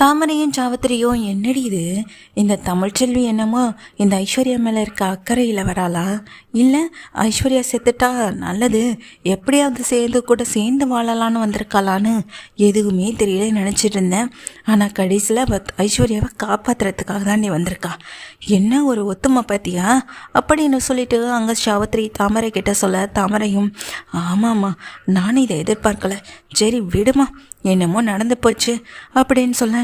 தாமரையும் சாவித்திரியும் என்னடி இது? இந்த தமிழ்ச்செல்வி என்னமோ இந்த ஐஸ்வர்யா மேலே இருக்க அக்கறையில் வராளா? இல்லை ஐஸ்வர்யா செத்துட்டா நல்லது, எப்படியாவது சேர்ந்து வாழலான்னு வந்திருக்காளான்னு எதுவுமே தெரியல நினச்சிட்டு இருந்தேன். ஆனால் கடைசியில் ஐஸ்வர்யாவை காப்பாற்றுறதுக்காக தான் நீ வந்திருக்கா. என்ன ஒரு ஒத்துமை பார்த்தியா அப்படின்னு சொல்லிட்டு அங்கே சாவித்திரி தாமரை கிட்ட சொல்ல, தாமரையும் ஆமாம்மா நானும் இதை எதிர்பார்க்கல, சரி விடுமா, என்னமோ நடந்து போச்சு அப்படின்னு சொல்ல,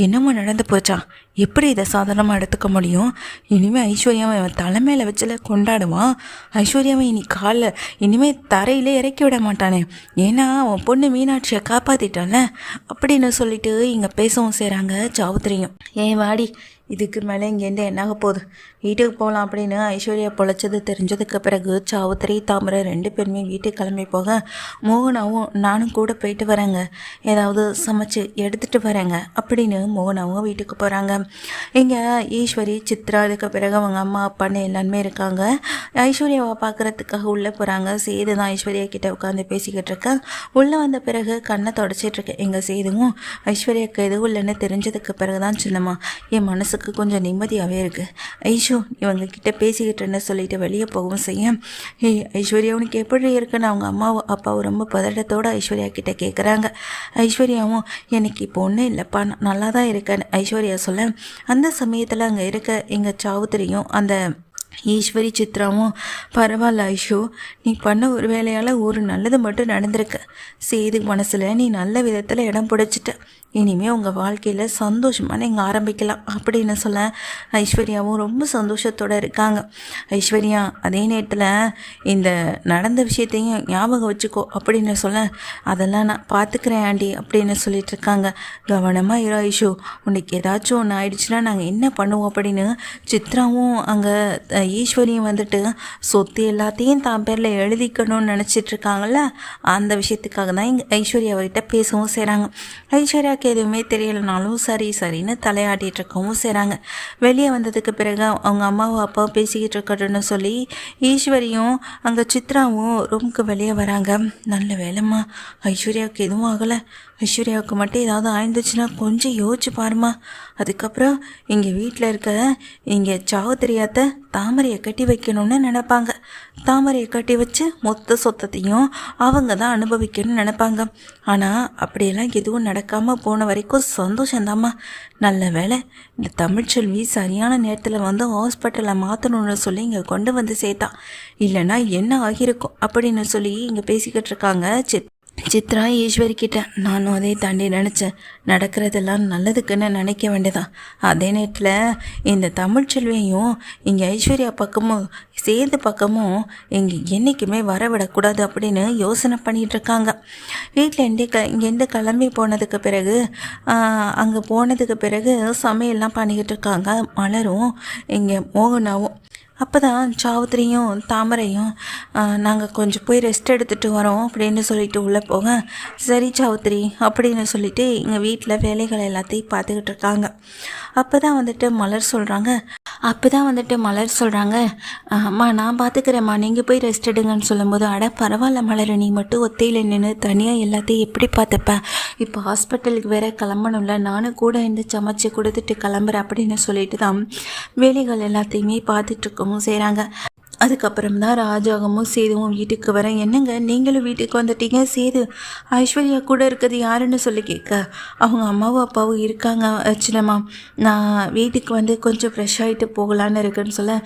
என்னமோ நடந்து போச்சா, எப்படி இதை சாதாரணமாக எடுத்துக்க முடியும்? இனிமேல் ஐஸ்வர்யாவை அவன் தலைமையில் வச்சுல கொண்டாடுவான். ஐஸ்வர்யாவை இனிமேல் தரையிலே இறக்கி விட மாட்டானே, ஏன்னா அவன் பொண்ணு மீனாட்சியை காப்பாற்றிட்டான்ல அப்படின்னு சொல்லிட்டு இங்கே பேசவும் செய்கிறாங்க சாவித்திரியும். ஏன் வாடி, இதுக்கு மேலே இங்கேருந்து என்னாக போகுது, வீட்டுக்கு போகலாம் அப்படின்னு ஐஸ்வர்யா பொழைச்சது தெரிஞ்சதுக்கு பிறகு சாவித்திரி தாமரை 2 பேருமே வீட்டுக்கு கிளம்பி போக, மோகனாவும் நானும் கூட போயிட்டு வரேங்க, ஏதாவது சமைச்சு எடுத்துகிட்டு வரேங்க அப்படின்னு மோகனாவும் வீட்டுக்கு போகிறாங்க. இங்கே ஈஸ்வரி சித்ரா அதுக்கு பிறகு அவங்க அம்மா அப்பான்னு எல்லாருமே இருக்காங்க. ஐஸ்வர்யாவை பார்க்குறதுக்காக உள்ளே போகிறாங்க. சேது தான் ஐஸ்வர்யா கிட்டே உட்காந்து பேசிக்கிட்டு இருக்கேன். உள்ளே வந்த பிறகு கண்ணை தொடச்சிட்ருக்கேன். எங்கள் சேதுவும் ஐஸ்வர்யாவுக்கு எதுவும் இல்லைன்னு தெரிஞ்சதுக்கு பிறகு தான் சின்னம்மா என் மனசுக்கு கொஞ்சம் நிம்மதியாகவே இருக்குது. ஐஷு இவங்க கிட்ட பேசிக்கிட்டேன்னு சொல்லிட்டு வெளியே போகவும் செய்ய, ஐஸ்வர்யா உனக்கு எப்படி இருக்குன்னு அவங்க அம்மாவும் அப்பாவும் ரொம்ப பதட்டத்தோடு ஐஸ்வர்யா கிட்ட கேட்குறாங்க. ஐஸ்வர்யாவும் எனக்கு இப்போ ஒன்றும் இல்லைப்பா, நல்லா தான் இருக்கேன்னு ஐஸ்வர்யா சொல்ல, அந்த சமயத்தில் அங்கே இருக்க எங்கள் சாவித்திரியும் அந்த ஈஸ்வரி சித்ராவும் பரவாயில்ல ஐஷு, நீ பண்ண ஒரு வேலையால் ஒரு நல்லது மட்டும் நடந்திருக்கு. சேது மனசில் நீ நல்ல விதத்தில் இடம் பிடிச்சிட்ட, இனிமேல் உங்கள் வாழ்க்கையில் சந்தோஷமாக நீங்கள் ஆரம்பிக்கலாம் அப்படின்னு சொல்ல, ஐஸ்வர்யாவும் ரொம்ப சந்தோஷத்தோடு இருக்காங்க. ஐஸ்வர்யா அதே நேரத்தில் இந்த நடந்த விஷயத்தையும் ஞாபகம் வச்சுக்கோ அப்படின்னு சொல்ல, அதெல்லாம் நான் பார்த்துக்கிறேன் ஆண்டி அப்படின்னு சொல்லிட்டு இருக்காங்க. கவனமாக இரு ஐஷு, உனக்கு ஏதாச்சும் ஒன்று ஆயிடுச்சுன்னா நாங்கள் என்ன பண்ணுவோம் அப்படின்னு சித்ராவும் அங்கே ஈஸ்வரியும் வந்துட்டு சொத்து எல்லாத்தையும் தான் பேரில் எழுதிக்கணும்னு நினச்சிட்ருக்காங்கல்ல, அந்த விஷயத்துக்காக தான் இங்கே ஐஸ்வர்யாவிட்ட பேசவும் செய்கிறாங்க. ஐஸ்வர்யாவுக்கு எதுவுமே தெரியலைனாலும் சரின்னு தலையாட்டிகிட்டு இருக்கவும் செய்கிறாங்க. வெளியே வந்ததுக்கு பிறகு அவங்க அம்மாவும் அப்பாவும் பேசிக்கிட்டு இருக்கட்டும்னு சொல்லி ஈஸ்வரியும் அங்கே சித்ராவும் ரூமுக்கு வெளியே வராங்க. நல்ல வேலைம்மா, ஐஸ்வர்யாவுக்கு எதுவும் ஆகலை, ஐஸ்வர்யாவுக்கு மட்டும் ஏதாவது ஆயிருந்துச்சுன்னா கொஞ்சம் யோசிச்சு பாருமா. அதுக்கப்புறம் இங்கே வீட்டில் இருக்க இங்கே சாவித்திரியாத்த தாமரையை கட்டி வைக்கணும்னு நினைப்பாங்க. தாமரையை கட்டி வச்சு மொத்த சொத்தத்தையும் அவங்க தான் அனுபவிக்கணும்னு நினைப்பாங்க. ஆனால் அப்படியெல்லாம் எதுவும் நடக்காமல் போன வரைக்கும் சந்தோஷந்தாம்மா. நல்ல வேலை இந்த தமிழ்ச்செல்வி சரியான நேரத்தில் வந்து ஹாஸ்பிட்டலில் மாற்றணும்னு சொல்லி இங்கே கொண்டு வந்து சேர்த்தா, இல்லைன்னா என்ன ஆகியிருக்கும் அப்படின்னு சொல்லி இங்கே பேசிக்கிட்டு இருக்காங்க சித்ரா ஈஸ்வரி கிட்ட. நானும் அதே தாண்டி நினச்சேன், நடக்கிறதெல்லாம் நல்லதுக்குன்னு நினைக்க வேண்டியதான். அதே நேரத்தில் இந்த தமிழ்ச்செல்வியையும் இங்கே ஐஸ்வர்யா பக்கமும் சேது பக்கமும் இங்கே என்றைக்குமே வரவிடக்கூடாது அப்படின்னு யோசனை பண்ணிகிட்டு இருக்காங்க. வீட்டில் இங்கேருந்து கிளம்பி போனதுக்கு பிறகு அங்கே போனதுக்கு பிறகு சமையல்லாம் பண்ணிக்கிட்டு இருக்காங்க மலரும் இங்கே மோகனாவும். அப்போ தான் சாவித்திரியும் தாமரையும் நாங்கள் கொஞ்சம் போய் ரெஸ்ட் எடுத்துகிட்டு வரோம் அப்படின்னு சொல்லிட்டு உள்ளே போக, சரி சாவித்திரி அப்படின்னு சொல்லிட்டு எங்கள் வீட்டில் வேலைகள் எல்லாத்தையும் பார்த்துக்கிட்டு இருக்காங்க. அப்போ தான் வந்துட்டு மலர் சொல்கிறாங்க, அம்மா நான் பார்த்துக்கிறேம்மா, நீங்கள் போய் ரெஸ்ட் எடுங்கன்னு சொல்லும்போது, அட பரவாயில்ல மலர், நீ மட்டும் ஒத்தையில் நின்று தனியாக எல்லாத்தையும் எப்படி பார்த்துப்பேன், இப்போ ஹாஸ்பிட்டலுக்கு வேற கிளம்பணும்ல, நானும் கூட இருந்து சமைச்சு கொடுத்துட்டு கிளம்புறேன் அப்படின்னு சொல்லிட்டு தான் வேலைகள் எல்லாத்தையுமே பார்த்துட்ருக்கவும் செய்கிறாங்க. அதுக்கப்புறம் தான் ராஜாவும் சேதுவும் வீட்டுக்கு வரேன். என்னங்க நீங்களும் வீட்டுக்கு வந்துட்டீங்க? சேது ஐஸ்வர்யா கூட இருக்கிறது யாருன்னு சொல்லி கேட்க, அவங்க அம்மாவும் அப்பாவும் இருக்காங்க சின்னம்மா, நான் வீட்டுக்கு வந்து கொஞ்சம் ஃப்ரெஷ் ஆகிட்டு போகலான்னு இருக்குன்னு சொல்ல,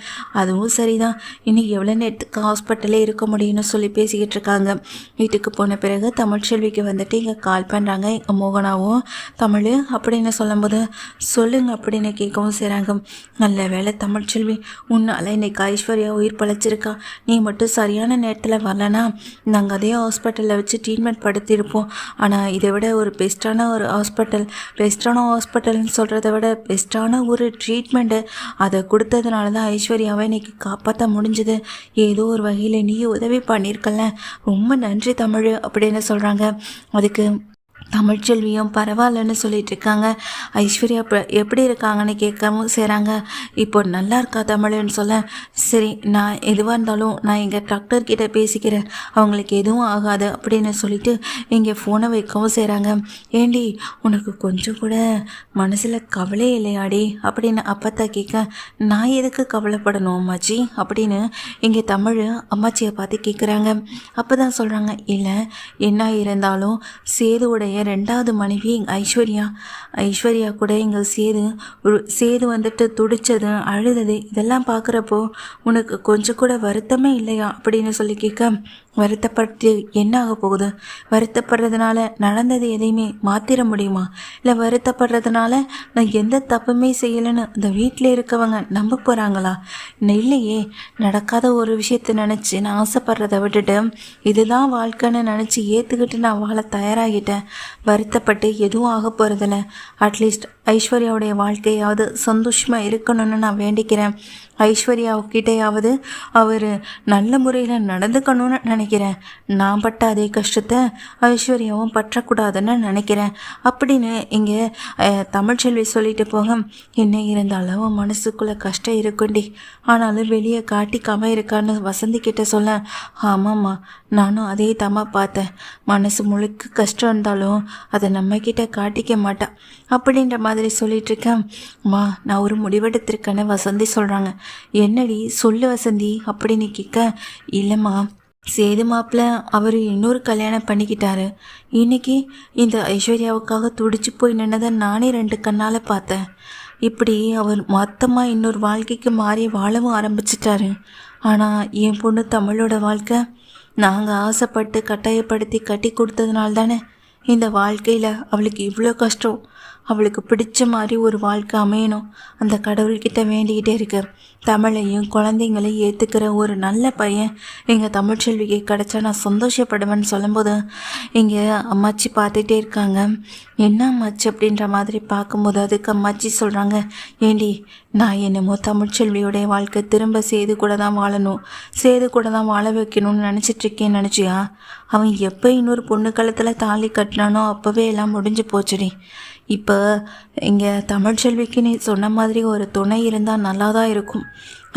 அதுவும் சரிதான், இன்னைக்கு எவ்வளோ நேரத்துக்கு ஹாஸ்பிட்டலே இருக்க முடியும்னு சொல்லி பேசிக்கிட்டு இருக்காங்க. வீட்டுக்கு போன பிறகு தமிழ்ச்செல்விக்கு வந்துட்டு இங்கே கால் பண்ணுறாங்க. எங்கள் மோகனாவும் தமிழ் அப்படின்னு சொல்லும்போது, சொல்லுங்க அப்படின்னு கேட்கவும் செய்கிறாங்க. நல்ல வேலை தமிழ்ச்செல்வி, உன்னால் இன்னைக்கு ஐஸ்வர்யா உயிர் பழச்சிருக்கா, நீ மட்டும் சரியான நேரத்தில் வரலனா நாங்கள் அதே ஹாஸ்பிட்டலில் வச்சு ட்ரீட்மெண்ட் படுத்தியிருப்போம். ஆனால் இதை விட ஒரு பெஸ்ட்டான ஹாஸ்பிட்டல்னு சொல்கிறத விட பெஸ்ட்டான ஒரு ட்ரீட்மெண்ட்டு அதை கொடுத்ததுனால தான் ஐஸ்வர்யாவை இன்றைக்கி காப்பாற்ற முடிஞ்சுது. ஏதோ ஒரு வகையில் நீ உதவி பண்ணியிருக்கல, ரொம்ப நன்றி தமிழ் அப்படின்னு சொல்கிறாங்க. அதுக்கு தமிழ்ச்செல்வியும் பரவாயில்லன்னு சொல்லிட்டு இருக்காங்க. ஐஸ்வர்யா எப்படி இருக்காங்கன்னு கேட்கவும் செய்கிறாங்க. இப்போ நல்லா இருக்கா தமிழ்னு சொல்ல, சரி நான் எதுவாக இருந்தாலும் நான் எங்கள் டாக்டர்கிட்ட பேசிக்கிறேன், அவங்களுக்கு எதுவும் ஆகாது அப்படின்னு சொல்லிட்டு இங்கே ஃபோனை வைக்கவும் செய்கிறாங்க. ஏண்டி உனக்கு கொஞ்சம் கூட மனசில் கவலை இல்லையாடி அப்படின்னு அப்பத்தா கேட்க, நான் எதுக்கு கவலைப்படணும் அம்மாச்சி அப்படின்னு இங்கே தமிழ் அம்மாச்சியை பார்த்து கேட்குறாங்க. அப்போ தான் சொல்கிறாங்க, இல்லை என்ன இருந்தாலும் சேதுவுடைய ரெண்டாவது மனைவி ஐஸ்வர்யா கூட இங்கே சேது வந்துட்டு துடிச்சது அழுதது இதெல்லாம் பார்க்குறப்போ உனக்கு கொஞ்சம் கூட வருத்தமே இல்லையா அப்படின்னு சொல்லி கேட்க, வருத்தப்பட்டு என்ன ஆக போகுது, வருத்தப்படுறதுனால நடந்தது எதையுமே மாற்றிட முடியுமா, இல்லை வருத்தப்படுறதுனால நான் எந்த தப்புமே செய்யலைன்னு அந்த வீட்டில் இருக்கவங்க நம்ப போகிறாங்களா, இல்லையே, நடக்காத ஒரு விஷயத்தை நினச்சி நான் ஆசைப்படுறதை விட்டுட்டு இதுதான் வாழ்க்கைன்னு நினச்சி ஏற்றுக்கிட்டு நான் வாழ தயாராகிட்டேன். வருத்தப்பட்டு எதுவும் ஆக போகிறதில்ல, அட்லீஸ்ட் ஐஸ்வர்யாவுடைய வாழ்க்கையாவது சந்தோஷமாக இருக்கணும்னு நான் வேண்டிக்கிறேன். ஐஸ்வர்யாவுக்கிட்டையாவது அவர் நல்ல முறையில் நடந்துக்கணும்னு நினைக்கிறேன். நான் பட்ட அதே கஷ்டத்தை ஐஸ்வர்யாவும் பற்றக்கூடாதுன்னு நினைக்கிறேன் அப்படின்னு இங்கே தமிழ்ச்செல்வி சொல்லிட்டு போக, என்ன இருந்தாலும் அவன் மனசுக்குள்ளே கஷ்டம் இருக்குண்டி, ஆனாலும் வெளியே காட்டிக்காம இருக்கான்னு வசந்தி கிட்ட சொல்ல, ஆமாம்மா நானும் அதே தாம்மா பார்த்தேன், மனசு முழுக்க கஷ்டம் இருந்தாலும் அதை நம்மக்கிட்ட காட்டிக்க மாட்டான் அப்படின்ற மாதிரி சொல்லிட்டு இருக்கேன். அம்மா நான் ஒரு முடிவெடுத்திருக்கேன்னு வசந்தி சொல்கிறாங்க. என்னடி சொல்லு வசந்தி அப்படின்னு கேட்க, இல்லைம்மா சேது மாப்பிள்ள அவர் இன்னொரு கல்யாணம் பண்ணிக்கிட்டாரு, இன்னைக்கு இந்த ஐஸ்வர்யாவுக்காக துடிச்சு போய் நின்னதை நானே 2 கண்ணால் பார்த்தேன். இப்படி அவர் மொத்தமாக இன்னொரு வாழ்க்கைக்கு மாறி வாழவும் ஆரம்பிச்சிட்டாரு. ஆனால் என் பொண்ணு தமிழோட வாழ்க்கை நாங்கள் ஆசைப்பட்டு கட்டாயப்படுத்தி கட்டி கொடுத்ததுனால தானே இந்த வாழ்க்கையில் அவளுக்கு இவ்வளோ கஷ்டம். அவளுக்கு பிடிச்ச மாதிரி ஒரு வாழ்க்கை அமையணும், அந்த கடவுள்கிட்ட வேண்டிக்கிட்டே இருக்க. தமிழையும் குழந்தைங்களையும் ஏற்றுக்கிற ஒரு நல்ல பையன் எங்கள் தமிழ்ச்செல்விக்கு கிடச்சா நான் சந்தோஷப்படுவேன்னு சொல்லும்போது இங்கே அம்மாச்சி பார்த்துட்டே இருக்காங்க. என்ன அம்மாச்சி அப்படின்ற மாதிரி பார்க்கும்போது அதுக்கு அம்மாச்சி சொல்கிறாங்க, ஏண்டி நான் என்னமோ தமிழ்ச்செல்வியோடைய வாழ்க்கை திரும்ப சேது கூட தான் வாழணும், சேது கூட தான் வாழ வைக்கணும்னு நினச்சிட்ருக்கேன்னு நினச்சியா? அவன் எப்போ இன்னொரு பொண்ணு காலத்தில் தாலி கட்டினானோ அப்போவே எல்லாம் முடிஞ்சு போச்சுடி. இப்போ இங்கே தமிழ்ச்செல்விக்கு நீ சொன்ன மாதிரி ஒரு துணை இருந்தால் நல்லா தான் இருக்கும்.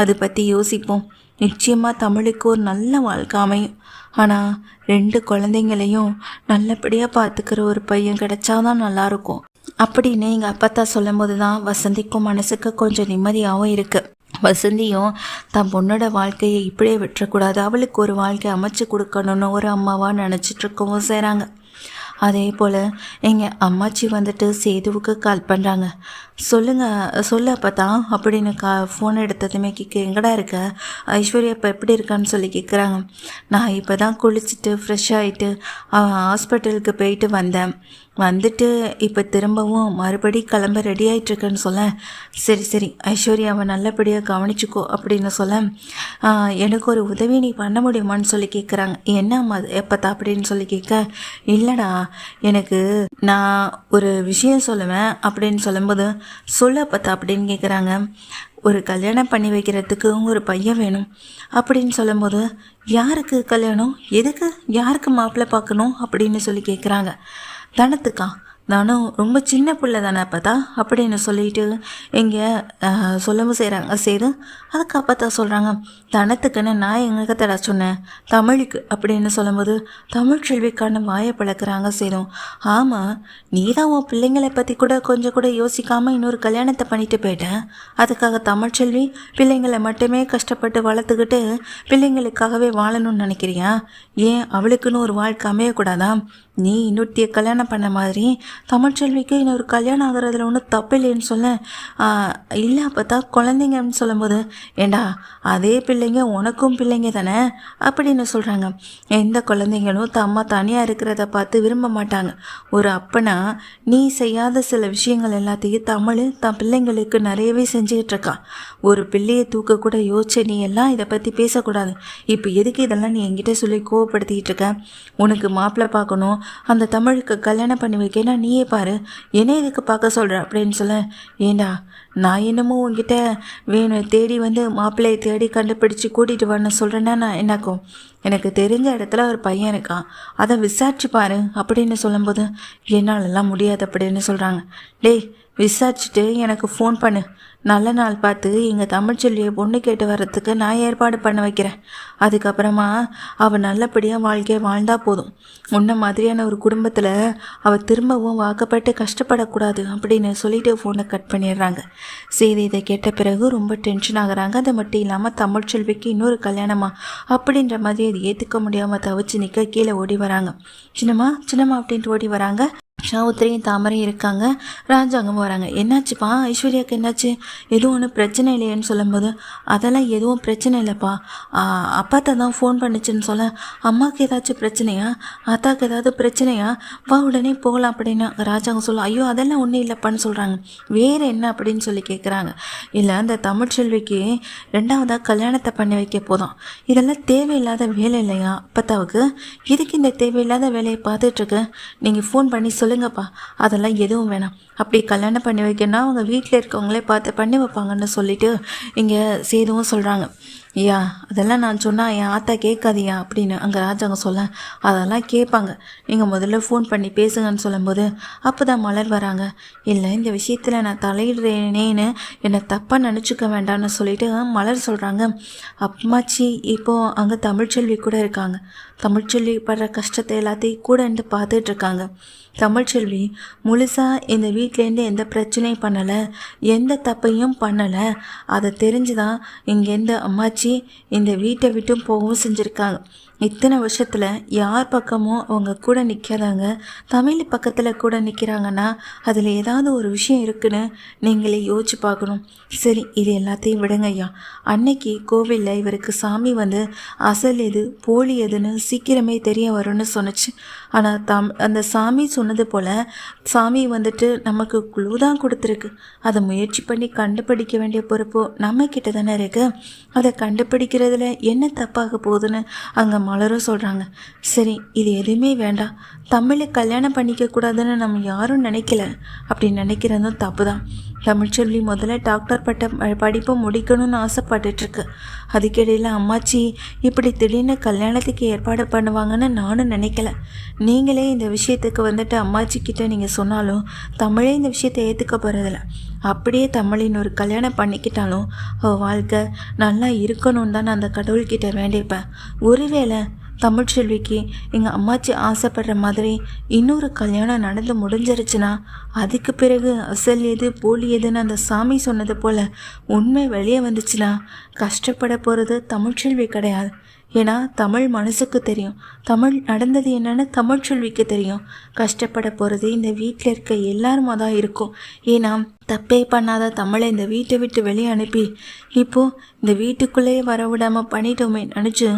அதை பற்றி யோசிப்போம். நிச்சயமாக தமிழுக்கு ஒரு நல்ல வாழ்க்கை அமையும். ஆனால் 2 குழந்தைங்களையும் நல்லபடியாக பார்த்துக்கிற ஒரு பையன் கிடைச்சாதான் நல்லாயிருக்கும் அப்படின்னு எங்கள் அப்பத்தா சொல்லும் போது தான் வசந்திக்கும் மனசுக்கு கொஞ்சம் நிம்மதியாகவும் இருக்குது. வசந்தியும் தன் பொண்ணோட வாழ்க்கையை இப்படியே விட்டுறக்கூடாது, அவளுக்கு ஒரு வாழ்க்கை அமைச்சு கொடுக்கணுன்னு ஒரு அம்மாவாக நினச்சிட்டு இருக்கவும் செய்கிறாங்க. அதே போல் எங்கள் அம்மாச்சி வந்துட்டு சேதுவுக்கு கால் பண்ணுறாங்க. சொல்லு அப்போ அப்படின்னு ஃபோன் எடுத்ததுமே கேட்க, எங்கடா இருக்க, ஐஸ்வர்யா இப்போ எப்படி இருக்கான்னு சொல்லி கேட்குறாங்க. நான் இப்போ தான் குளிச்சுட்டு ஃப்ரெஷ் ஆகிட்டு அவன் ஹாஸ்பிட்டலுக்கு போயிட்டு வந்துட்டு இப்போ திரும்பவும் மறுபடி கிளம்ப ரெடி ஆகிட்டுருக்கேன்னு சொல்ல, சரி ஐஸ்வர்யாவை நல்லபடியாக கவனிச்சுக்கோ அப்படின்னு சொல்ல, எனக்கு ஒரு உதவி நீ பண்ண முடியுமான்னு சொல்லி கேட்குறாங்க. என்ன எப்பத்தா அப்படின்னு சொல்லி கேட்க, இல்லைடா எனக்கு நான் ஒரு விஷயம் சொல்லுவேன் அப்படின்னு சொல்லும்போது, சொல்ல அப்பத்தா அப்படின்னு கேட்குறாங்க. ஒரு கல்யாணம் பண்ணி வைக்கிறதுக்கு ஒரு பையன் வேணும் அப்படின்னு சொல்லும்போது, யாருக்கு கல்யாணம், எதுக்கு, யாருக்கு மாப்பிள்ளை பார்க்கணும் அப்படின்னு சொல்லி கேட்குறாங்க. தனத்துக்கா, நானும் ரொம்ப சின்ன பிள்ளை தானே அப்பத்தா அப்படின்னு சொல்லிட்டு இங்கே சொல்லவும் செய்கிறாங்க சேது. அதுக்கு அப்பத்தா சொல்கிறாங்க, தனத்துக்குன்னு நான் எங்கே தடா சொன்னேன், தமிழுக்கு அப்படின்னு சொல்லும்போது தமிழ்ச்செல்விக்கான வாயை பழக்கிறாங்க சேதும். ஆமாம் நீ தான் உன் பிள்ளைங்களை பற்றி கூட கொஞ்சம் கூட யோசிக்காமல் இன்னொரு கல்யாணத்தை பண்ணிட்டு போயிட்டேன், அதுக்காக தமிழ்ச்செல்வி பிள்ளைங்களை மட்டுமே கஷ்டப்பட்டு வளர்த்துக்கிட்டு பிள்ளைங்களுக்காகவே வாழணும்னு நினைக்கிறியா? ஏன் அவளுக்குன்னு ஒரு வாழ்க்கை அமையக்கூடாதா? நீ இன்னொருத்திய கல்யாணம் பண்ண மாதிரி தமிழ்ச்செல்விக்கு இன்னொரு கல்யாணம் ஆகுறதுல ஒன்றும் தப்பு இல்லைன்னு சொல்ல, இல்லை அப்போ குழந்தைங்கன்னு சொல்லும்போது, ஏண்டா அதே பிள்ளைங்க உனக்கும் பிள்ளைங்க தானே அப்படின்னு சொல்கிறாங்க. எந்த குழந்தைங்களும் அம்மா தனியாக இருக்கிறத பார்த்து விரும்ப மாட்டாங்க. ஒரு அப்பனா நீ செய்யாத சில விஷயங்கள் எல்லாத்தையும் தமிழ் தன் பிள்ளைங்களுக்கு நிறையவே செஞ்சுக்கிட்டு இருக்கான். ஒரு பிள்ளையை தூக்க கூட யோசிச்சு நீ எல்லாம் இதை பற்றி பேசக்கூடாது. இப்போ எதுக்கு இதெல்லாம் நீ என்கிட்ட சொல்லி கோவப்படுத்திக்கிட்டு இருக்க? உனக்கு மாப்பிள்ளை பார்க்கணும், அந்த தமிழுக்கு கல்யாணம் பண்ணி வைக்கனா நீ நீயே பாரு, என்ன இதுக்கு பார்க்க சொல்கிற அப்படின்னு சொல்ல, ஏண்டா நான் என்னமோ உங்ககிட்ட வேணும் தேடி வந்து மாப்பிள்ளையை தேடி கண்டுபிடிச்சி கூட்டிகிட்டு வரணும் சொல்கிறேன்னா நான் என்னாக்கும், எனக்கு தெரிஞ்ச இடத்துல ஒரு பையன் இருக்கான், அதை விசாரிச்சு பாரு அப்படின்னு சொல்லும்போது என்னாலெல்லாம் முடியாது அப்படின்னு சொல்கிறாங்க. டேய் விசாரிச்சுட்டு எனக்கு ஃபோன் பண்ணு, நல்ல நாள் பார்த்து எங்கள் தமிழ்ச்செல்வியை பொண்ணு கேட்டு வர்றதுக்கு நான் ஏற்பாடு பண்ண வைக்கிறேன். அதுக்கப்புறமா அவள் நல்லபடியாக வாழ்க்கையை வாழ்ந்தா போதும். உன்ன மாதிரியான ஒரு குடும்பத்தில் அவள் திரும்பவும் வாக்கப்பட்டு கஷ்டப்படக்கூடாது அப்படின்னு சொல்லிட்டு ஃபோனை கட் பண்ணிடுறாங்க. சரி, இதை கேட்ட பிறகு ரொம்ப டென்ஷன் ஆகுறாங்க. அது மட்டும் இல்லாமல் தமிழ்ச்செல்விக்கு இன்னொரு கல்யாணமா அப்படின்ற மாதிரி அது ஏற்றுக்க முடியாமல் தவிச்சு நிற்க கீழே ஓடி வராங்க. சின்னம்மா சின்னம்மா அப்படின்ட்டு ஓடி வராங்க. சாவுத்திரியும் தாமரையும் இருக்காங்க, ராஜாங்கமும் வராங்க. என்னாச்சுப்பா ஐஸ்வர்யாவுக்கு என்னாச்சு, எதுவும் ஒன்றும் பிரச்சனை இல்லையேன்னு சொல்லும்போது அதெல்லாம் எதுவும் பிரச்சனை இல்லைப்பா, அப்பாத்த தான் ஃபோன் பண்ணிச்சுன்னு சொல்ல, அம்மாவுக்கு ஏதாச்சும் பிரச்சனையா, அத்தாவுக்கு ஏதாவது பிரச்சனையா, வா உடனே போகலாம் அப்படின்னு ராஜாங்க சொல்ல, ஐயோ அதெல்லாம் ஒன்றும் இல்லைப்பான்னு சொல்கிறாங்க. வேறு என்ன அப்படின்னு சொல்லி கேட்குறாங்க. இல்லை அந்த தமிழ்ச்செல்விக்கு 2வதாக கல்யாணத்தை பண்ணி வைக்க போதும், இதெல்லாம் தேவையில்லாத வேலை இல்லையா அப்பத்தாவுக்கு, இதுக்கு இந்த தேவையில்லாத வேலையை பார்த்துட்ருக்கு, நீங்கள் ஃபோன் பண்ணி சொல்லுங்கப்பா, அதெல்லாம் எதுவும் வேணாம், அப்படி கல்யாணம் பண்ணி வைக்கணும்னா அவங்க வீட்டில் இருக்கவங்களே பார்த்து பண்ணி வைப்பாங்கன்னு சொல்லிட்டு இங்கே சேதுவும் சொல்கிறாங்க. ஐயா அதெல்லாம் நான் சொன்னால் என் ஆத்தா கேட்காதியா அப்படின்னு அங்கே ராஜாங்க சொல்ல, அதெல்லாம் கேட்பாங்க, நீங்கள் முதல்ல ஃபோன் பண்ணி பேசுங்கன்னு சொல்லும்போது அப்போ தான் மலர் வராங்க. இல்லை இந்த விஷயத்தில் நான் தலையிடுறேனேன்னு என்னை தப்பாக நினச்சிக்க வேண்டாம்னு சொல்லிட்டு மலர் சொல்கிறாங்க. அம்மாச்சி இப்போது அங்கே தமிழ்ச்செல்வி கூட இருக்காங்க, தமிழ்ச்செல்வி படுற கஷ்டத்தை எல்லாத்தையும் கூட இருந்து பார்த்துட்ருக்காங்க. தமிழ்ச்செல்வி முழுசாக இந்த வீட்டிலேருந்து எந்த பிரச்சனையும் பண்ணலை, எந்த தப்பையும் பண்ணலை, அதை தெரிஞ்சு தான் இங்கேருந்து அம்மாச்சி இந்த வீட்டை விட்டும் போகவும் செஞ்சுருக்காங்க. இத்தனை வருஷத்தில் யார் பக்கமும் அவங்க கூட நிற்காதாங்க, தமிழ் பக்கத்தில் கூட நிற்கிறாங்கன்னா அதில் ஏதாவது ஒரு விஷயம் இருக்குன்னு நீங்களே யோசிச்சு பார்க்கணும். சரி இது எல்லாத்தையும் விடுங்க ஐயா, அன்னைக்கு கோவிலில் இவருக்கு சாமி வந்து அசல் எது போலி எதுன்னு சீக்கிரமே தெரிய வரும்னு சொன்னிச்சு. ஆனால் அந்த சாமி சொன்னது போல் சாமி வந்துட்டு நமக்கு குழு தான் கொடுத்துருக்கு, அதை முயற்சி பண்ணி கண்டுபிடிக்க வேண்டிய பொறுப்பு நம்ம கிட்ட தானே இருக்கு, அதை கண்டுபிடிக்கிறதுல என்ன தப்பாக போகுதுன்னு அங்கே மலரும் சொல்கிறாங்க. சரி இது எதுவுமே வேண்டாம், தமிழை கல்யாணம் பண்ணிக்க கூடாதுன்னு நம்ம யாரும் நினைக்கல, அப்படி நினைக்கிறதும் தப்பு தான். தமிழ்ச்செல்வி முதல்ல டாக்டர் படிப்பை முடிக்கணும்னு ஆசைப்பட்டுட்ருக்கு, அதுக்கிடையில் அம்மாச்சி இப்படி திடீர்னு கல்யாணத்துக்கு ஏற்பாடு பண்ணுவாங்கன்னு நானும் நினைக்கல. நீங்களே இந்த விஷயத்துக்கு வந்துட்டு அம்மாச்சிக்கிட்ட நீங்கள் சொன்னாலும் தமிழே இந்த விஷயத்தை ஏற்றுக்க போகிறதில்ல, அப்படியே தமிழின் ஒரு கல்யாணம் பண்ணிக்கிட்டாலும் அவள் வாழ்க்கை நல்லா இருக்கணும்னு தான் நான் அந்த கடவுள்கிட்ட வேண்டியிருப்பேன். ஒருவேளை தமிழ்ச்செல்விக்கு எங்கள் அம்மாச்சி ஆசைப்படுற மாதிரி இன்னொரு கல்யாணம் நடந்து முடிஞ்சிருச்சுன்னா அதுக்கு பிறகு அசல் எது போலி எதுன்னு அந்த சாமி சொன்னது போல் உண்மை வெளியே வந்துச்சுன்னா கஷ்டப்பட போகிறது தமிழ்ச்செல்வி கிடையாது. ஏன்னா தமிழ் மனசுக்கு தெரியும், தமிழ் நடந்தது என்னன்னு தமிழ்ச்செல்விக்கு தெரியும். கஷ்டப்பட போகிறது இந்த வீட்டில் இருக்க எல்லாருமா தான் இருக்கும். ஏன்னா தப்பே பண்ணாத தமிழை இந்த வீட்டை விட்டு வெளியே அனுப்பி இப்போது இந்த வீட்டுக்குள்ளேயே வர விடாமல் பண்ணிட்டோமே நினச்சி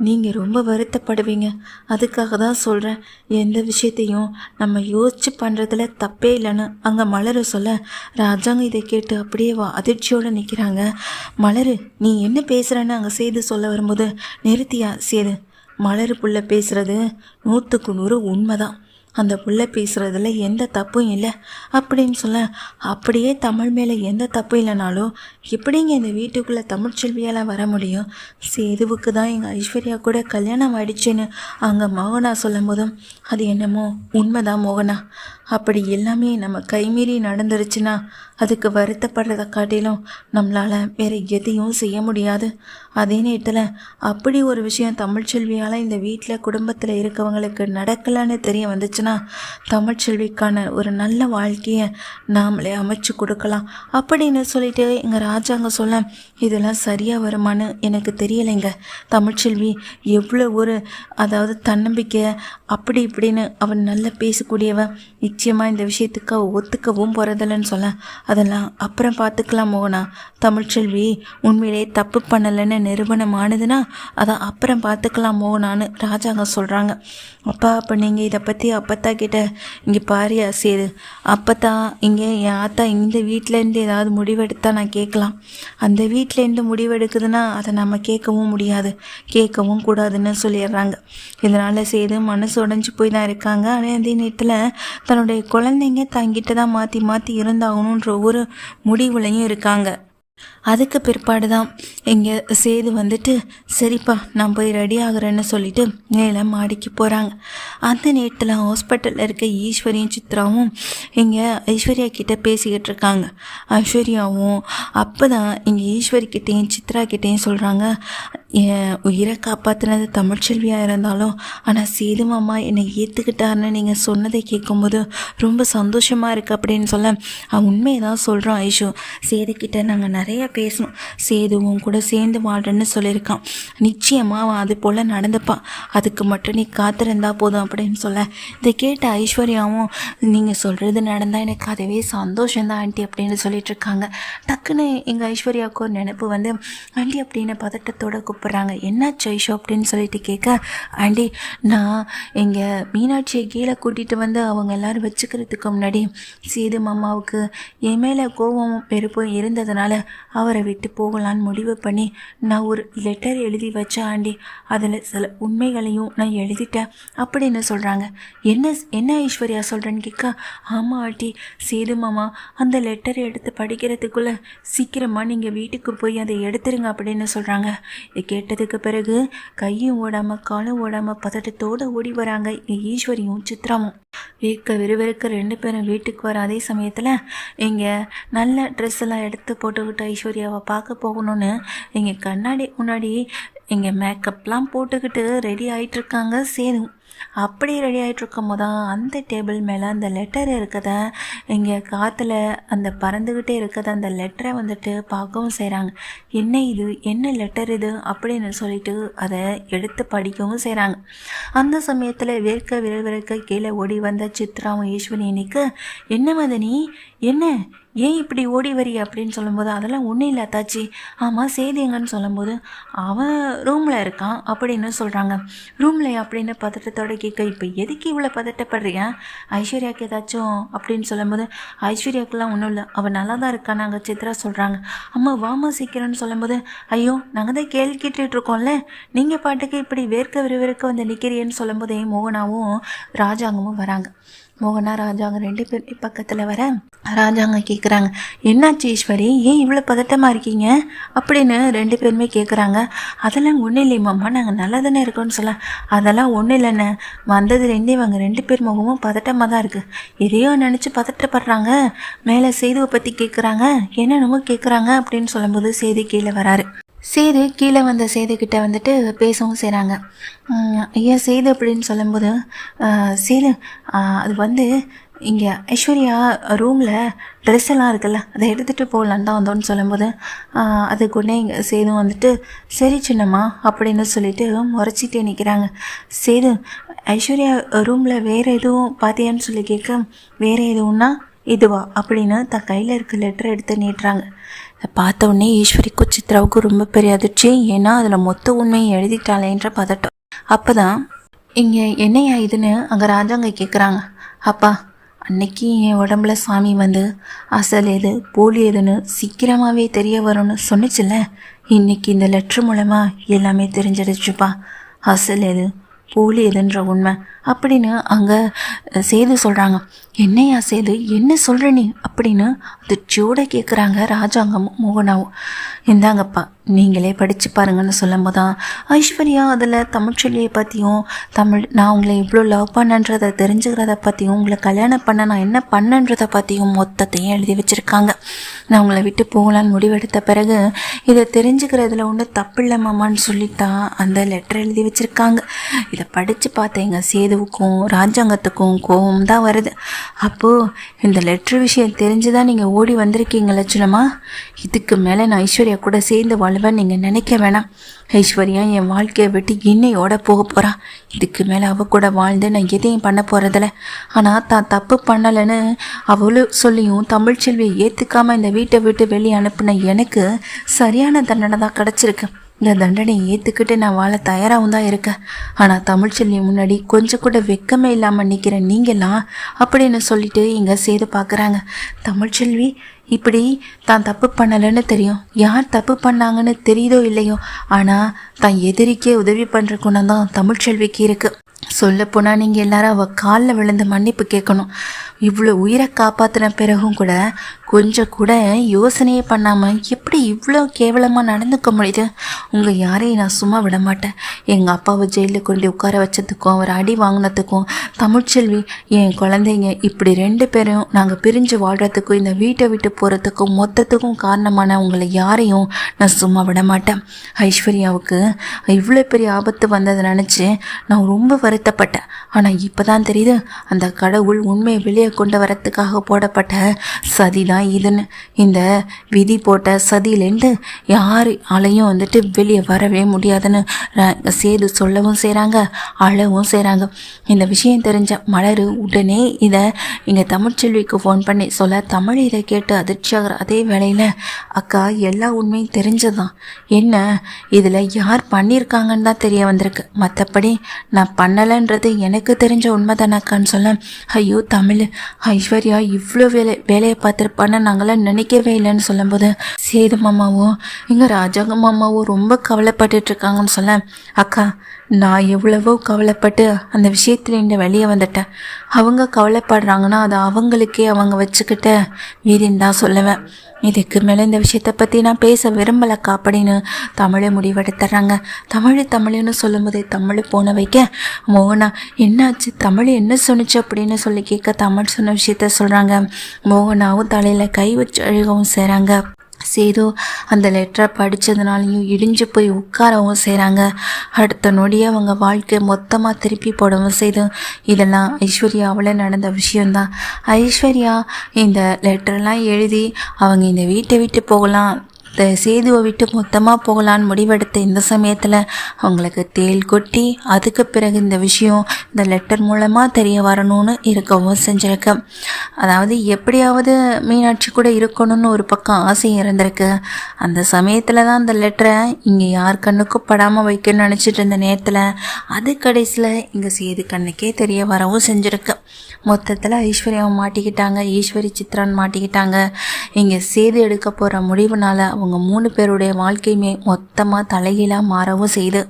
நீங்கள் ரொம்ப வருத்தப்படுவீங்க. அதுக்காக தான் சொல்கிறேன், எந்த விஷயத்தையும் நம்ம யோசித்து பண்ணுறதுல தப்பே இல்லைன்னு அங்கே மலர் சொல்ல, ராஜாங்க இதை கேட்டு அப்படியே அதிர்ச்சியோடு நிற்கிறாங்க. மலர் நீ என்ன பேசுகிறேன்னு அங்கே சேது சொல்ல வரும்போது, நிறுத்தியா சேது, மலர் புள்ள பேசுகிறது 100க்கு 100 உண்மைதான், அந்த புள்ள பேசுகிறதுல எந்த தப்பும் இல்லை அப்படின்னு சொல்ல, அப்படியே தமிழ் மேலே எந்த தப்பும் இல்லைனாலும் எப்படிங்க இந்த வீட்டுக்குள்ளே தமிழ்ச்செல்வியால் வர முடியும், சேதுவுக்கு தான் எங்கள் ஐஸ்வர்யா கூட கல்யாணம் ஆயிடுச்சுன்னு அங்கே மோகனா சொல்லும் போதும் அது என்னமோ உண்மைதான் மோகனா, அப்படி எல்லாமே நம்ம கைமீறி நடந்துருச்சுன்னா அதுக்கு வருத்தப்படுறதை காட்டிலும் நம்மளால் வேறு எதையும் செய்ய முடியாது. அதே நேரத்தில் அப்படி ஒரு விஷயம் தமிழ்ச்செல்வியால் இந்த வீட்டில் குடும்பத்தில் இருக்கவங்களுக்கு நடக்கலான்னு தெரிய வந்துச்சுன்னா தமிழ்ச்செல்விக்கான ஒரு நல்ல வாழ்க்கையை நாமளே அமைச்சு கொடுக்கலாம் அப்படின்னு சொல்லிட்டு எங்கள் ராஜாங்க சொல்ல, இதெல்லாம் சரியாக வருமானு எனக்கு தெரியலைங்க. தமிழ்ச்செல்வி எவ்வளோ ஒரு அதாவது தன்னம்பிக்கை அப்படி இப்படின்னு அவன் நல்லா பேசக்கூடியவன், நிச்சயமாக இந்த விஷயத்துக்கு ஒத்துக்கவும் போகிறதில்லன்னு சொல்ல, அதெல்லாம் அப்புறம் பார்த்துக்கலாம் மோகனா, தமிழ்ச்செல்வி உண்மையிலே தப்பு பண்ணலைன்னு நிரூபணம் ஆனதுன்னா அதை அப்புறம் பார்த்துக்கலாம் மோகனான்னு ராஜாங்க சொல்கிறாங்க. அப்பா அப்போ நீங்கள் இதை பற்றி அப்பத்தா கிட்ட இங்கே பாரியா சேது, அப்பத்தா இங்கே என் ஆத்தா இந்த வீட்டிலேருந்து ஏதாவது முடிவெடுத்தா நான் கேட்கலாம், அந்த வீட்டிலேருந்து முடிவெடுக்குதுன்னா அதை நம்ம கேட்கவும் முடியாது கேட்கவும் கூடாதுன்னு சொல்லிடுறாங்க. இதனால் சேது மனசு உடஞ்சி போய் தான் இருக்காங்க. ஆனால் அதே நேரத்தில் தன்னோட தன்னுடைய குழந்தைங்க தங்கிட்ட தான் மாற்றி மாற்றி இருந்தாகணுன்ற ஒரு முடிவுலையும் இருக்காங்க. அதுக்கு பிற்பாடு தான் இங்கே சேது வந்துட்டு சரிப்பா நான் போய் ரெடி ஆகுறேன்னு சொல்லிட்டு மேலே மாடிக்கு போகிறாங்க. அந்த நேரத்தில் ஹாஸ்பிட்டலில் இருக்க ஈஸ்வரியும் சித்ராவும் இங்கே ஐஸ்வர்யா கிட்டே பேசிக்கிட்டு இருக்காங்க. ஐஸ்வர்யாவும் அப்போ தான் இங்கே ஈஸ்வரிக்கிட்டேயும் சித்ராக்கிட்டேயும் சொல்கிறாங்க, என் உயிரை காப்பாற்றினது தமிழ்ச்செல்வியாக இருந்தாலும் ஆனால் சேது மாமா என்னை ஏற்றுக்கிட்டாருன்னு நீங்கள் சொன்னதை கேட்கும்போது ரொம்ப சந்தோஷமாக இருக்குது அப்படின்னு சொல்ல அவன் உண்மையை தான் சொல்கிறான். ஐஷு சேதுக்கிட்ட நாங்கள் நிறைய பேசணும், சேதுவும் கூட சேர்ந்து வாழ்றேன்னு சொல்லியிருக்கான், நிச்சயமாக அவன் அது போல் நடந்துப்பான், அதுக்கு மட்டும் நீ காத்திருந்தா போதும் அப்படின்னு சொல்ல இதை கேட்ட ஐஸ்வர்யாவும் நீங்கள் சொல்கிறது நடந்தால் எனக்கு அதுவே சந்தோஷந்தான் ஆண்டி அப்படின்னு சொல்லிட்டு இருக்காங்க. டக்குன்னு எங்கள் ஐஸ்வர்யாவுக்கு ஒரு நினைப்பு வந்து ஆண்டி அப்படின்னு பதட்டத்தோட கூப்பிட்றாங்க. என்னாச்சு ஐஷோ அப்படின்னு சொல்லிட்டு கேட்க, ஆண்டி நான் இங்கே மீனாட்சியை கீழே கூட்டிகிட்டு வந்து அவங்க எல்லோரும் வச்சுக்கிறதுக்கு முன்னாடி சேது மாமாவுக்கு என் மேலே கோபமும் வெறுப்பும் இருந்ததுனால அவரை விட்டு போகலான்னு முடிவு பண்ணி நான் ஒரு லெட்டர் எழுதி வச்சேன் ஆண்டி, அதில் சில உண்மைகளையும் நான் எழுதிட்டேன் அப்படின்னு சொல்கிறாங்க. என்ன ஐஸ்வர்யா சொல்கிறேன்னு கேட்க, ஆமாம் ஆண்டி சேது மாமா அந்த லெட்டரை எடுத்து படிக்கிறதுக்குள்ளே சீக்கிரமாக நீங்கள் வீட்டுக்கு போய் அதை எடுத்துருங்க அப்படின்னு சொல்கிறாங்க. கேட்டதுக்கு பிறகு கையும் ஓடாமல் காலும் ஓடாமல் பதட்டத்தோடு ஓடி வராங்க ஈஸ்வரியும் சித்ராவும். விறுவிறுக்க 2 பேரும் வீட்டுக்கு வர அதே சமயத்தில் இங்கே நல்ல ட்ரெஸ் எல்லாம் எடுத்து போட்டுக்கிட்டு ஐஸ்வர்யாவை பார்க்க போகணும்னு இங்கே கண்ணாடி முன்னாடி இங்கே மேக்கப்லாம் போட்டுக்கிட்டு ரெடி ஆகிட்டுருக்காங்க சேது. அப்படி ரெடி ஆகிட்ருக்கும் போது தான் அந்த டேபிள் மேலே அந்த லெட்டர் இருக்கத இங்கே காற்றுல அந்த பறந்துக்கிட்டே இருக்கத அந்த லெட்டரை வந்துட்டு பார்க்கவும் செய்கிறாங்க. என்ன இது, என்ன லெட்டர் இது அப்படின்னு சொல்லிட்டு அதை எடுத்து படிக்கவும் செய்கிறாங்க. அந்த சமயத்தில் விறுவிறுக்க கீழே ஓடி வந்த சித்ராவும் ஈஸ்வரியனுக்கு, என்ன மதனி என்ன ஏன் இப்படி ஓடி வரி அப்படின்னு சொல்லும்போது, அதெல்லாம் ஒன்றும் இல்லை அத்தாச்சி, ஆமாம் சேது எங்கன்னு சொல்லும்போது அவன் ரூமில் இருக்கான் அப்படின்னு சொல்கிறாங்க. ரூமில் அப்படின்னு பதட்டத்தோட கேட்க, இப்போ எதுக்கு இவ்வளோ பதட்டப்படுறியா, ஐஸ்வர்யாவுக்கு ஏதாச்சும் அப்படின்னு சொல்லும்போது, ஐஸ்வர்யாவுக்குலாம் ஒன்றும் இல்லை, அவள் நல்லா தான் இருக்கா நாங்கள் சித்ரா சொல்கிறாங்க. அம்மா வாமா சீக்கிரம்னு சொல்லும்போது, ஐயோ நாங்கள் தான் கேள்வி கேட்டுட்ருக்கோம்ல, நீங்கள் பாட்டுக்கு இப்படி விறுவிறுக்க வந்து நிற்கிறீன்னு சொல்லும்போதே மோகனாவும் ராஜாங்கமும் வராங்க. மோகனா ராஜாங்க 2 பேர் பக்கத்தில் வர ராஜாங்க கேட்குறாங்க, என்னாச்சு ஈஸ்வரி ஏன் இவ்வளோ பதட்டமாக இருக்கீங்க அப்படின்னு 2 பேருமே கேட்குறாங்க. அதெல்லாம் ஒன்றும் இல்லைம்மாம்மா நாங்கள் நல்லா தானே இருக்கோன்னு சொல்ல, அதெல்லாம் ஒன்றும் இல்லைண்ணே, வந்ததுலேருந்தே இவங்க 2 பேர் முகமும் பதட்டமாக தான் இருக்குது, எதையோ நினச்சி பதட்டப்படுறாங்க, மேலே சேதுவை பற்றி கேட்குறாங்க, என்னென்னமோ கேட்குறாங்க அப்படின்னு சொல்லும்போது சேது கீழே வராரு. சேது கீழே வந்த சேதுக்கிட்ட வந்துட்டு பேசவும் செய்கிறாங்க. ஐயா சேது அப்படின்னு சொல்லும்போது, சேது அது வந்து இங்கே ஐஸ்வர்யா ரூமில் ட்ரெஸ் எல்லாம் இருக்குல்ல அதை எடுத்துகிட்டு போகலான்னு தான் வந்தோன்னு சொல்லும்போது, அதுக்கு உடனே இங்கே சேதும் வந்துட்டு சரி சின்னம்மா அப்படின்னு சொல்லிட்டு முறைச்சிட்டே நிற்கிறாங்க. சேது ஐஸ்வர்யா ரூமில் வேறு எதுவும் பார்த்தியான்னு சொல்லி கேட்க, வேறு எதுவும்னா இதுவா அப்படின்னு தன் கையில் இருக்க லெட்டர் எடுத்து நீட்டுறாங்க. அதை பார்த்த உடனே ஈஸ்வரிக்கும் சித்ராவுக்கும் ரொம்ப பெரிய அதிர்ச்சி, ஏன்னா அதில் மொத்த உண்மையை எழுதிட்டாளேன்ற பதட்டம். அப்போ தான் இங்கே என்னையா இதுன்னு அங்கே ராஜாங்க கேட்குறாங்க. அப்பா அன்னைக்கு என் உடம்புல சாமி வந்து அசல் எது போலி எதுன்னு சீக்கிரமாகவே தெரிய வரும்னு சொன்னிச்சில்ல, இன்னைக்கு இந்த லெட்ரு மூலமாக எல்லாமே தெரிஞ்சிடுச்சுப்பா, அசல் எது போலி எதுன்ற உண்மை அப்படின்னு அங்கே சேது சொல்கிறாங்க. என்னையா சேது என்ன சொல்கிற நீ அப்படின்னு அதிர்ச்சியோடு கேட்குறாங்க ராஜாங்கமும் மோகனாவும். இந்தாங்கப்பா நீங்களே படித்து பாருங்கன்னு சொல்லும் போது தான் ஐஸ்வர்யா அதில் தமிழ்ச்செல்வியை பற்றியும் நான் உங்களை இவ்வளோ லவ் பண்ணன்றதை தெரிஞ்சுக்கிறத பற்றியும் உங்களை கல்யாணம் பண்ண நான் என்ன பண்ணன்றதை பற்றியும் மொத்தத்தையும் எழுதி வச்சுருக்காங்க. நான் உங்களை விட்டு போகலான்னு முடிவெடுத்த பிறகு இதை தெரிஞ்சுக்கிறதுல ஒன்றும் தப்பில்லை மாமான்னு சொல்லித்தான் அந்த லெட்டர் எழுதி வச்சுருக்காங்க. இதை படித்து பார்த்தேங்க சேதுவுக்கும் ராஜாங்கத்துக்கும் கோபம் தான் வருது. அப்போது இந்த லெட்ரு விஷயம் தெரிஞ்சுதான் நீங்கள் ஓடி வந்திருக்கீங்க லட்சணமா, இதுக்கு மேலே நான் ஐஸ்வர்யா கூட சேர்ந்து வாழ்வேன் நீங்கள் நினைக்க வேணாம். ஐஸ்வர்யா என் வாழ்க்கையை விட்டு இன்னையோட போக போகிறா, இதுக்கு மேலே அவள் கூட வாழ்ந்து நான் எதையும் பண்ண போகிறதில்ல. ஆனால் தான் தப்பு பண்ணலைன்னு அவளும் சொல்லியும் தமிழ்ச்செல்வியை ஏற்றுக்காமல் இந்த வீட்டை விட்டு வெளியே அனுப்புன எனக்கு சரியான தண்டனை தான் கிடச்சிருக்கு. இந்த தண்டனை ஏற்றுக்கிட்டு நான் வாழ தயாராகவும் தான் இருக்கேன். ஆனால் தமிழ்ச்செல்வி முன்னாடி கொஞ்சம் கூட வெக்கமே இல்லாமல் நிற்கிற நீங்களாம் அப்படின்னு சொல்லிட்டு இங்கே சேது பார்க்குறாங்க. தமிழ்ச்செல்வி இப்படி தான் தப்பு பண்ணலைன்னு தெரியும், யார் தப்பு பண்ணாங்கன்னு தெரியுதோ இல்லையோ, ஆனால் தான் எதிரிக்கே உதவி பண்ணுற குணம் தான் தமிழ்ச்செல்விக்கு இருக்குது. சொல்லப்போனால் நீங்கள் எல்லாரும் அவள் காலில் விழுந்து மன்னிப்பு கேட்கணும். இவ்வளோ உயிரை காப்பாற்றின பிறகும் கூட கொஞ்சம் கூட யோசனையே பண்ணாமல் எப்படி இவ்வளோ கேவலமாக நடந்துக்க முடியுது? உங்கள் யாரையும் நான் சும்மா விட மாட்டேன். எங்கள் அப்பாவை ஜெயிலில் கொண்டு உட்கார வச்சதுக்கும் அவர் அடி வாங்கினதுக்கும் தமிழ்ச்செல்வி என் குழந்தைங்க இப்படி 2 பேரும் நாங்கள் பிரிஞ்சு வாழ்கிறதுக்கும் இந்த வீட்டை விட்டு போகிறதுக்கும் மொத்தத்துக்கும் காரணமான உங்களை யாரையும் நான் சும்மா விட மாட்டேன். ஐஸ்வர்யாவுக்கு இவ்வளோ பெரிய ஆபத்து வந்ததை நினச்சி நான் ரொம்ப வருத்தப்பட்டேன். ஆனால் இப்போ தான் தெரியுது அந்த கடவுள் உண்மையை வெளியே கொண்டு வரத்துக்காக போடப்பட்ட சதி தான் இதுன்னு. இந்த விதி போட்ட சதியிலேருந்து யார் ஆளையும் வந்துட்டு வெளியே வரவே முடியாதுன்னு சேது சொல்லவும் செய்கிறாங்க, அழவும் செய்கிறாங்க. இந்த விஷயம் தெரிஞ்ச மலர் உடனே இதை இங்கே தமிழ்ச்செல்விக்கு ஃபோன் பண்ணி சொல்ல, தமிழ் இதை கேட்டு அதிர்ச்சியாகிற அதே வேளையில், அக்கா எல்லா உண்மையும் தெரிஞ்சதான், என்ன இதில் யார் பண்ணியிருக்காங்கன்னு தான் தெரிய வந்திருக்கு, மற்றபடி நான் பண்ணலைன்றது எனக்கு தெரிஞ்ச உண்மை தானக்கான்னு சொல்ல, ஐயோ தமிழ், ஐஸ்வர்யா இவ்வளோ வேலையை பார்த்துருப்பான்னு நாங்களாம் நினைக்கவே இல்லைன்னு சொல்லும்போது, சேது மாமாவும் இங்கே ராஜாங்க மாமாவும் ரொம்ப கவலைப்பட்டுட்டு இருக்காங்கன்னு சொல்ல, அக்கா நான் எவ்வளவோ கவலைப்பட்டு அந்த விஷயத்துல இந்த வெளியே வந்துட்டேன். அவங்க கவலைப்படுறாங்கன்னா அது அவங்களுக்கே அவங்க வச்சுக்கிட்ட வீதின்னு தான் சொல்லுவேன். இதுக்கு மேலே இந்த விஷயத்தை பற்றி நான் பேச விரும்பலக்கா அப்படின்னு தமிழை முடிவெடுத்துறாங்க. தமிழ்னு சொல்லும்போதே தமிழ் போன வைக்க, மோகனா என்னாச்சு, தமிழ் என்ன சொன்னிச்சு அப்படின்னு சொல்லி கேட்க தமிழ் சொன்ன விஷயத்த சொல்கிறாங்க. மோகனாவும் தலையில் கை வச்சு அழுகவும் செய்கிறாங்க. சேது அந்த லெட்டரை படித்ததுனாலையும் இடிஞ்சு போய் உட்காரவும் செய்கிறாங்க. அடுத்த நொடியே அவங்க வாழ்க்கை மொத்தமாக திருப்பி போடவும் செய்து. இதெல்லாம் ஐஸ்வர்யாவில் நடந்த விஷயந்தான். ஐஸ்வர்யா இந்த லெட்டரெல்லாம் எழுதி அவங்க இந்த வீட்டை விட்டு போகலாம், சேதுவை விட்டு மொத்தமாக போகலான்னு முடிவெடுத்த இந்த சமயத்தில் அவங்களுக்கு தேள் கொட்டி அதுக்கு பிறகு இந்த விஷயம் இந்த லெட்டர் மூலமாக தெரிய வரணும்னு இருக்கவும் செஞ்சுருக்கு. அதாவது எப்படியாவது மீனாட்சி கூட இருக்கணும்னு ஒரு பக்கம் ஆசை இருந்திருக்கு. அந்த சமயத்தில் தான் அந்த லெட்டரை இங்கே யார் கண்ணுக்கும் படாமல் வைக்கணும்னு நினச்சிட்டு இருந்த நேரத்தில் அது கடைசியில் இங்கே சேது கண்ணுக்கே தெரிய வரவும் செஞ்சுருக்கு. மொத்தத்தில் ஐஸ்வர்யாவை மாட்டிக்கிட்டாங்க, ஈஸ்வரி சித்ரான் மாட்டிக்கிட்டாங்க. இங்கே சேது எடுக்க போகிற முடிவுனால அவங்க 3 பேருடைய வாழ்க்கையுமே மொத்தமாக தலைகீழாக மாறவும் செய்து.